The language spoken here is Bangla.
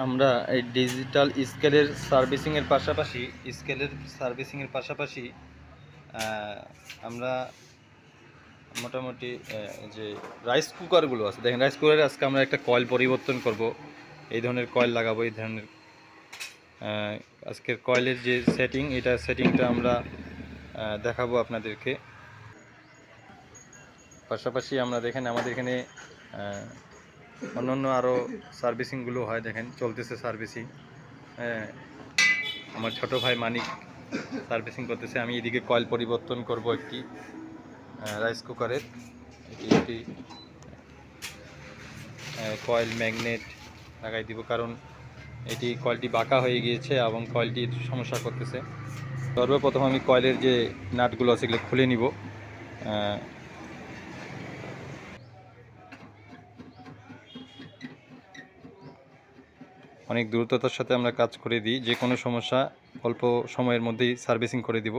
আমরা এই ডিজিটাল স্কেলের পাশাপাশি আমরা মোটামুটি যে রাইস কুকারগুলো আছে, দেখেন রাইস কুকারে আজকে আমরা একটা কয়েল পরিবর্তন করব। এই ধরনের কয়েল লাগাবো, এই ধরনের আজকের কয়েলের যে সেটিংটা আমরা দেখাবো আপনাদেরকে। পাশাপাশি আমরা দেখেন আমাদের এখানে অন্যান্য আরও সার্ভিসিংগুলো হয়, দেখেন চলতেছে সার্ভিসিং। আমার ছোট ভাই মানিক সার্ভিসিং করতেছে, আমি এদিকে কয়েল পরিবর্তন করব একটি রাইস কুকারের। এটি কয়েল ম্যাগনেট লাগাই দিব, কারণ এটি কয়েলটি বাঁকা হয়ে গিয়েছে এবং কয়েলটির সমস্যা করতেছে। সর্বপ্রথম আমি কয়েলের যে নাটগুলো আছে সেগুলো খুলে নিব। অনেক দ্রুততার সাথে আমরা কাজ করে দিই, যে কোনো সমস্যা অল্প সময়ের মধ্যেই সার্ভিসিং করে দিব।